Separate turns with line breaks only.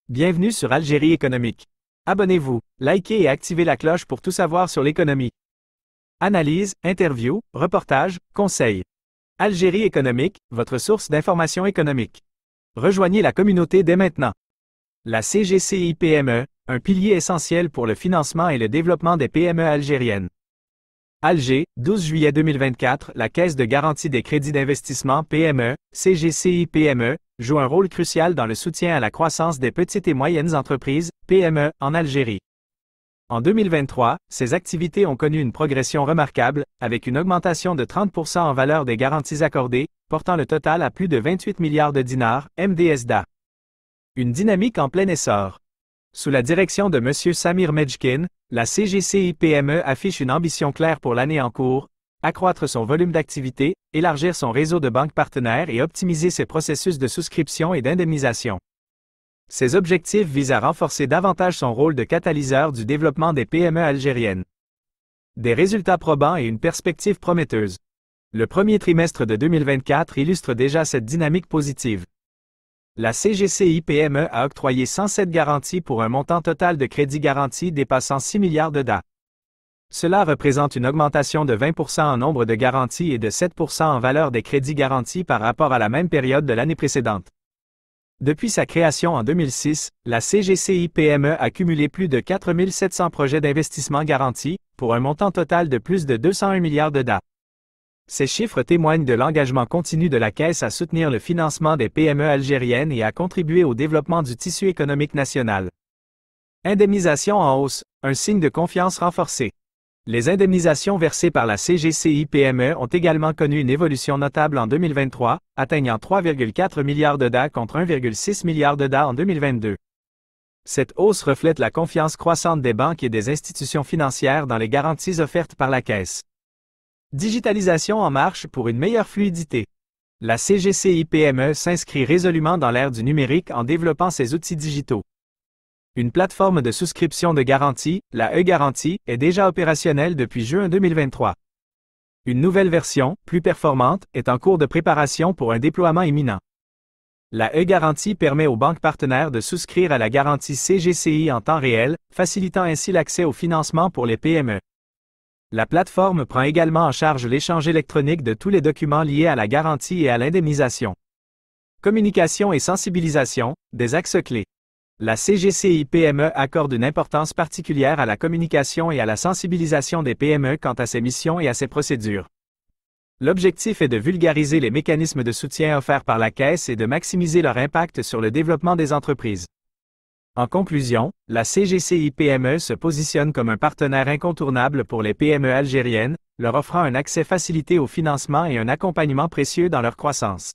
Bienvenue sur Algérie économique. Abonnez-vous, likez et activez la cloche pour tout savoir sur l'économie. Analyse, interview, reportage, conseils. Algérie économique, votre source d'information économique. Rejoignez la communauté dès maintenant. La CGCI-PME, un pilier essentiel pour le financement et le développement des PME algériennes. Alger, 12 juillet 2024, la Caisse de garantie des crédits d'investissement PME, CGCI-PME, joue un rôle crucial dans le soutien à la croissance des petites et moyennes entreprises, PME, en Algérie. En 2023, ces activités ont connu une progression remarquable, avec une augmentation de 30% en valeur des garanties accordées, portant le total à plus de 28 milliards de dinars, MDSDA. Une dynamique en plein essor. Sous la direction de M. Samir Medjkin, la CGCI-PME affiche une ambition claire pour l'année en cours, accroître son volume d'activité, élargir son réseau de banques partenaires et optimiser ses processus de souscription et d'indemnisation. Ces objectifs visent à renforcer davantage son rôle de catalyseur du développement des PME algériennes. Des résultats probants et une perspective prometteuse. Le premier trimestre de 2024 illustre déjà cette dynamique positive. La CGCI-PME a octroyé 107 garanties pour un montant total de crédits garantis dépassant 6 milliards de DA. Cela représente une augmentation de 20% en nombre de garanties et de 7% en valeur des crédits garantis par rapport à la même période de l'année précédente. Depuis sa création en 2006, la CGCI-PME a cumulé plus de 4 700 projets d'investissement garantis, pour un montant total de plus de 201 milliards de DA. Ces chiffres témoignent de l'engagement continu de la Caisse à soutenir le financement des PME algériennes et à contribuer au développement du tissu économique national. Indemnisation en hausse, un signe de confiance renforcée. Les indemnisations versées par la CGCI-PME ont également connu une évolution notable en 2023, atteignant 3,4 milliards de DA contre 1,6 milliard de DA en 2022. Cette hausse reflète la confiance croissante des banques et des institutions financières dans les garanties offertes par la Caisse. Digitalisation en marche pour une meilleure fluidité. La CGCI-PME s'inscrit résolument dans l'ère du numérique en développant ses outils digitaux. Une plateforme de souscription de garantie, la e-Garantie, est déjà opérationnelle depuis juin 2023. Une nouvelle version, plus performante, est en cours de préparation pour un déploiement imminent. La e-Garantie permet aux banques partenaires de souscrire à la garantie CGCI en temps réel, facilitant ainsi l'accès au financement pour les PME. La plateforme prend également en charge l'échange électronique de tous les documents liés à la garantie et à l'indemnisation. Communication et sensibilisation, des axes clés. La CGCI-PME accorde une importance particulière à la communication et à la sensibilisation des PME quant à ses missions et à ses procédures. L'objectif est de vulgariser les mécanismes de soutien offerts par la Caisse et de maximiser leur impact sur le développement des entreprises. En conclusion, la CGCI-PME se positionne comme un partenaire incontournable pour les PME algériennes, leur offrant un accès facilité au financement et un accompagnement précieux dans leur croissance.